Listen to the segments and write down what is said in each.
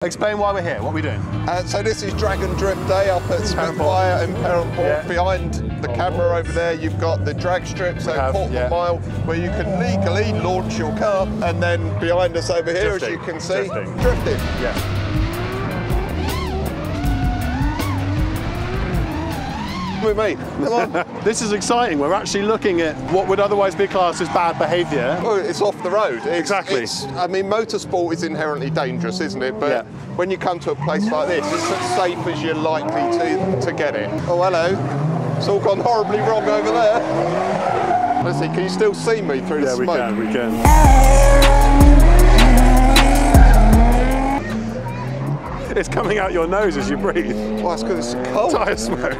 Explain why we're here, what are we doing? So this is Drag and Drift Day up at Spitfire in Perranporth. Yeah. Behind the camera over there you've got the drag strip, so quarter mile, where you can legally launch your car, and then behind us over here, as you can see, drifting. Yeah. With me, come on. This is exciting. We're actually looking at what would otherwise be classed as bad behaviour. Well, it's off the road. Exactly. I mean, motorsport is inherently dangerous, isn't it? But when you come to a place like this, it's as safe as you're likely to get it. Oh, hello. It's all gone horribly wrong over there. Let's see, can you still see me through the smoke? Yeah, we can. It's coming out your nose as you breathe. Well, that's because it's cold. Tyre smoke.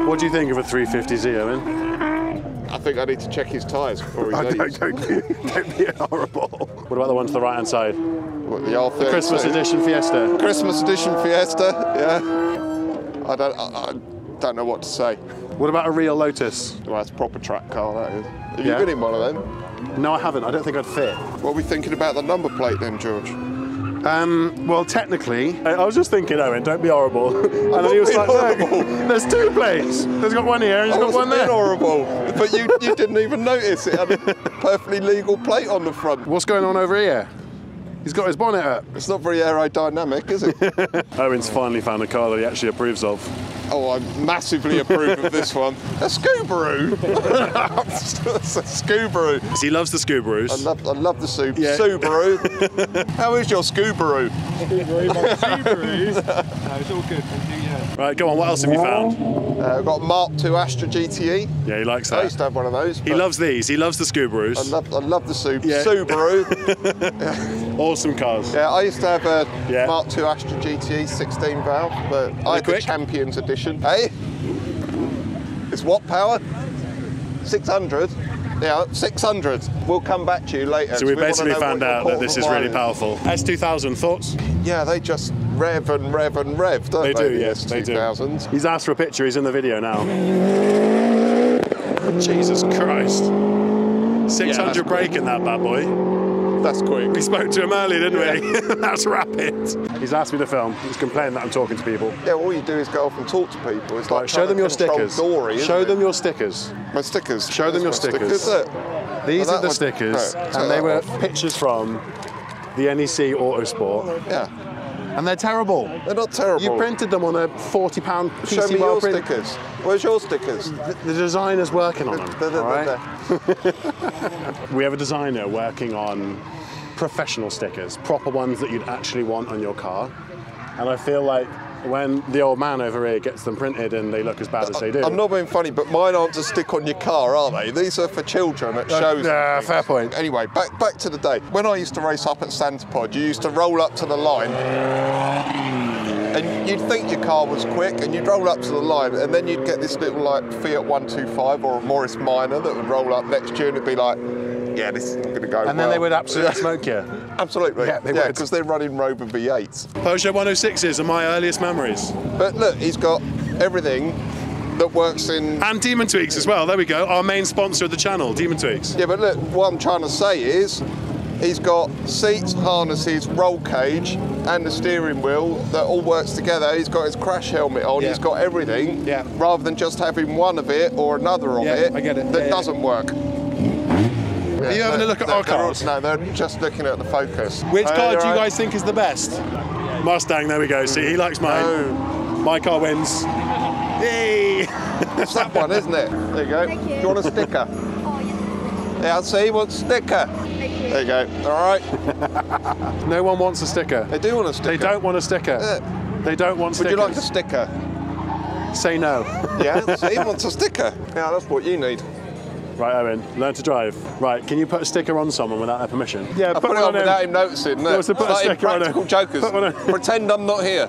What do you think of a 350Z, Owen? I think I need to check his tyres before he leaves. Don't be horrible. What about the one to the right-hand side? What, the R32? The Christmas edition Fiesta. Christmas edition Fiesta, yeah. I don't know what to say. What about a real Lotus? Well, that's a proper track car, that is. Have you been in one of them? No, I haven't. I don't think I'd fit. What are we thinking about the number plate then, George? Well, technically, I was just thinking, Owen, don't be horrible. And then he was like, look, there's two plates. There's got one here and he's got one there. Horrible. But you didn't even notice it had a perfectly legal plate on the front. What's going on over here? He's got his bonnet up. It's not very aerodynamic, is it? Owen's finally found a car that he actually approves of. Oh, I massively approve of this one. A Subaru. It's a Subaru. He loves the Subarus. I love the Subaru. How is your Subaru? No, it's all good. Right, go on. What else have you found? I've got Mark II Astra GTE. Yeah, he likes that. I used to have one of those. He loves these. He loves the Subarus. I love the Subaru. Awesome cars. Yeah, I used to have a Mark II Astra GTE 16 valve, but I had the Champions Edition. Hey, it's what power? 600. Yeah, 600. We'll come back to you later. So we basically found out that this is really powerful. S2000, thoughts? Yeah, they just rev and rev and rev, don't they? They do, yes, they do. He's asked for a picture, he's in the video now. Jesus Christ. 600 brake in that bad boy. That's quick. We spoke to him earlier, didn't we? That's rapid. He's asked me to film. He's complaining that I'm talking to people. Yeah, all you do is go off and talk to people. It's like show them your stickers. Show them your stickers. My stickers. Show them your stickers. These are the stickers, and they were pictures from the NEC Autosport. Yeah. And they're terrible. They're not terrible. You printed them on a £40 PC Show me your print. stickers. Where's your stickers? The designer's working on them. All right? We have a designer working on professional stickers, proper ones that you'd actually want on your car. And I feel like when the old man over here gets them printed and they look as bad as they do. I'm not being funny, but mine aren't to stick on your car, are they? These are for children at shows. Yeah, fair point. Anyway, back to the day. When I used to race up at Santa Pod, you used to roll up to the line and you'd think your car was quick and you'd roll up to the line and then you'd get this little like Fiat 125 or a Morris Minor that would roll up next to you and it'd be like, yeah, this isn't going to go well. And then they would absolutely smoke you. Absolutely. Yeah, because they're running Rover V8s. Peugeot 106s are my earliest memories. But look, he's got everything that works in... And Demon Tweaks as well, there we go. Our main sponsor of the channel, Demon Tweaks. Yeah, but look, what I'm trying to say is, he's got seats, harnesses, roll cage, and the steering wheel that all works together. He's got his crash helmet on, he's got everything, rather than just having one of it or another of it I get it. that doesn't work. Are you having a look at our cars? No, they're just looking at the Focus. Which car do you guys think is the best? Mustang, there we go. See, he likes mine. No. My car wins. Yay! It's that one, isn't it? There you go. Do you want a sticker? Yeah, see, he wants a sticker. There you go. All right. No one wants a sticker. They do want a sticker. They don't want a sticker. They don't want stickers. Would you like a sticker? Say no. Yeah, see, he wants a sticker. Yeah, that's what you need. Right, Owen, learn to drive. Right, can you put a sticker on someone without their permission? Yeah, I put it on without him noticing. No. So put a sticker on him. Jokers. Pretend I'm not here.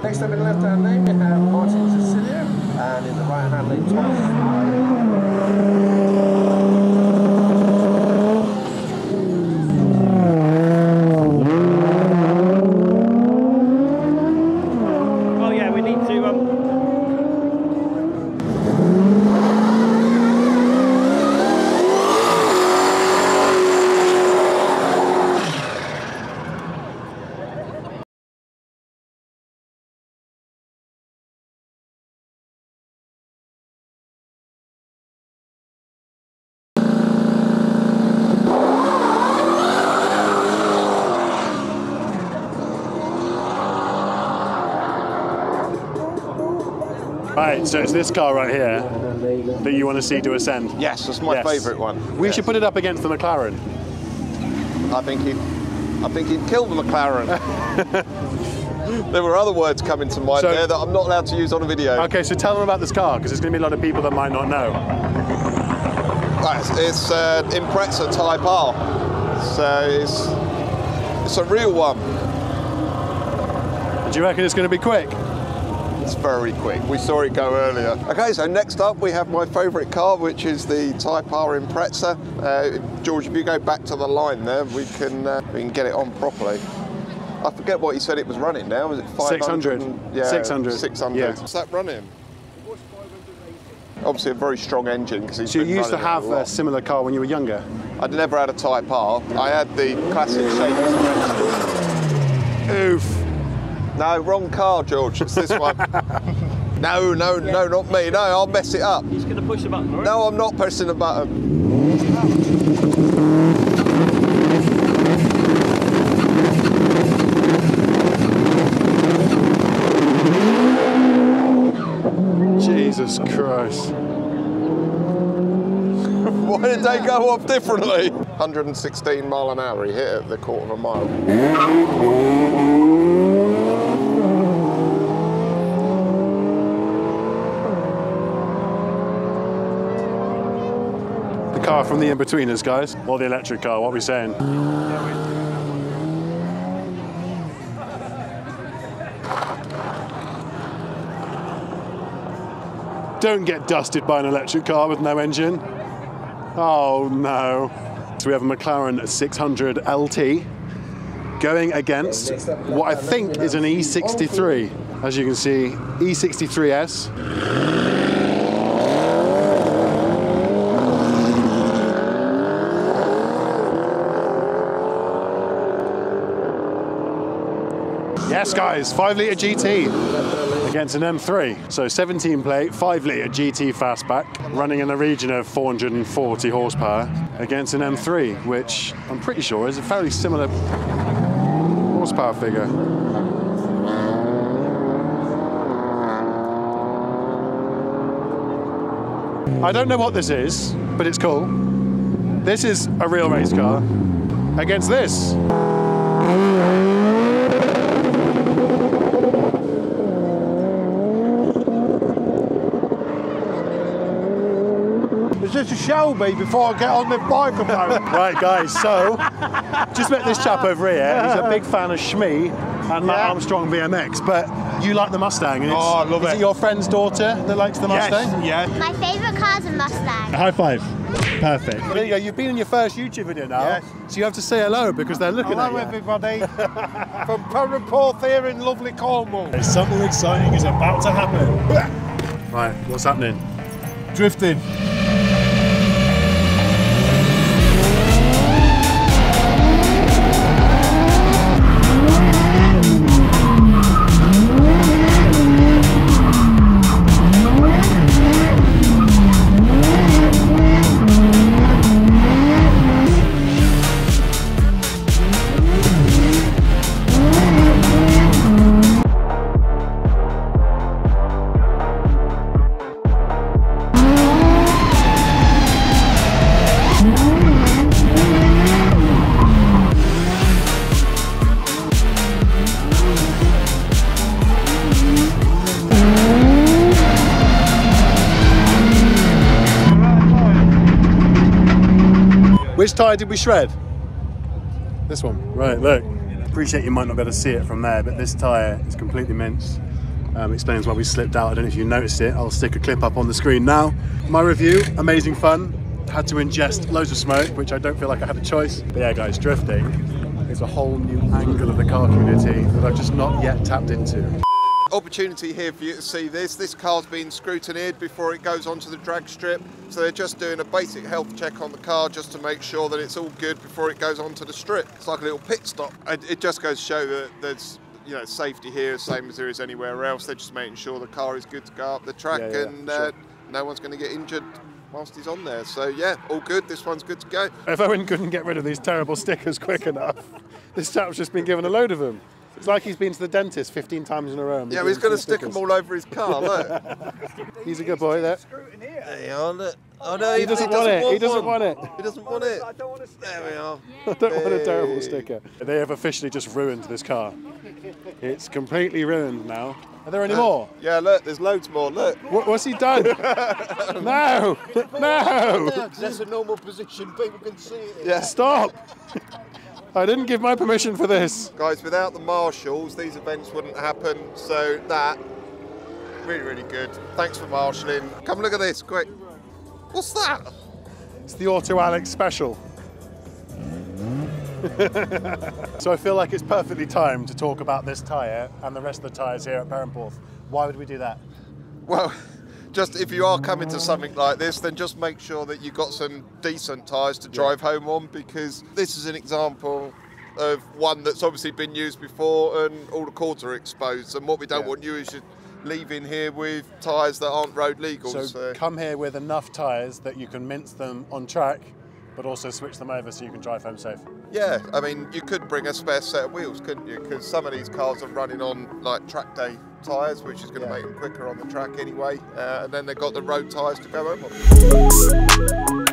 Next up in the left-hand lane, we have Martin Cecilia, and in the right-hand lane, Thomas. Right, so it's this car right here that you want to see to ascend? Yes, that's my favourite one. We should put it up against the McLaren. I think he'd kill the McLaren. There were other words coming to mind there that I'm not allowed to use on a video. Okay, so tell them about this car, because there's going to be a lot of people that might not know. Right, it's an Impreza Type R. So it's a real one. Do you reckon it's going to be quick? It's very quick. We saw it go earlier. Okay, so next up we have my favourite car, which is the Type R Impreza. George, if you go back to the line there, we can get it on properly. I forget what he said it was running now. Was it 500? 600. Yeah, 600. 600. Yeah. What's that running? Obviously a very strong engine. Because So you used to have a similar car when you were younger? I'd never had a Type R. I had the classic shape. Oof. No, wrong car, George. It's this one. No, not me. No, I'll mess it up. He's going to push the button, right? No, I'm not pressing the button. Jesus Christ. Why did they go off differently? 116 mile an hour he hit at the quarter of a mile. The car from the in-betweeners, guys. Or the electric car, what are we saying? Don't get dusted by an electric car with no engine. Oh no. So we have a McLaren 600 LT going against what I think is an E63. As you can see, E63S. Yes, guys, 5-litre GT against an M3. So 17 plate, 5-litre GT fastback, running in the region of 440 horsepower against an M3, which I'm pretty sure is a fairly similar horsepower figure. I don't know what this is, but it's cool. This is a real race car against this. Is this a Shelby before I get on the bike about? Right, guys, so just met this chap over here. He's a big fan of Shmee and Matt Armstrong BMX, but you like the Mustang. And I love it. Is it your friend's daughter that likes the Mustang? Yes, My favourite car is a Mustang. High five. Perfect. There you go. You've been in your first YouTube video now, Yes. so you have to say hello because they're looking Hello at you. everybody, from Perranporth here in lovely Cornwall. Something exciting is about to happen. Right, what's happening? Drifting. Which tyre did we shred? This one. Right, look. Appreciate you might not be able to see it from there, but this tyre is completely minced. Explains why we slipped out. I don't know if you noticed it. I'll stick a clip up on the screen now. My review, amazing fun. Had to ingest loads of smoke, which I don't feel like I had a choice. But yeah, guys, drifting is a whole new angle of the car community that I've just not yet tapped into. Opportunity here for you to see this. This car's been scrutineered before it goes onto the drag strip. So they're just doing a basic health check on the car just to make sure that it's all good before it goes onto the strip. It's like a little pit stop. It just goes to show that there's safety here, same as there is anywhere else. They're just making sure the car is good to go up the track and no one's going to get injured whilst he's on there. So yeah, all good. This one's good to go. If Owen couldn't get rid of these terrible stickers quick enough, this chap's just been given a load of them. It's like he's been to the dentist 15 times in a row. Yeah, he's going to stick them all over his car, look. He's a good boy there. There you are, look. Oh no, he doesn't want it. He doesn't want it. He doesn't want it. There we are. I don't want a terrible sticker. They have officially just ruined this car. It's completely ruined now. Are there any more? Yeah, look, there's loads more, look. What's he done? No! No! That's a normal position, people can see it. Yeah. Stop! I didn't give my permission for this. Guys, without the marshals, these events wouldn't happen, so that, really, really good. Thanks for marshalling. Come look at this, quick. What's that? It's the Auto Alex special. So I feel like it's perfectly timed to talk about this tyre and the rest of the tyres here at Perranporth. Why would we do that? Well, just if you are coming to something like this, then just make sure that you've got some decent tyres to drive home on, because this is an example of one that's obviously been used before and all the cords are exposed, and what we don't want you is leaving here with tyres that aren't road legal. So come here with enough tyres that you can mince them on track, but also switch them over so you can drive home safe. Yeah, I mean, you could bring a spare set of wheels, couldn't you? Because some of these cars are running on like track day tyres, which is going to make them quicker on the track anyway. And then they've got the road tyres to go home on.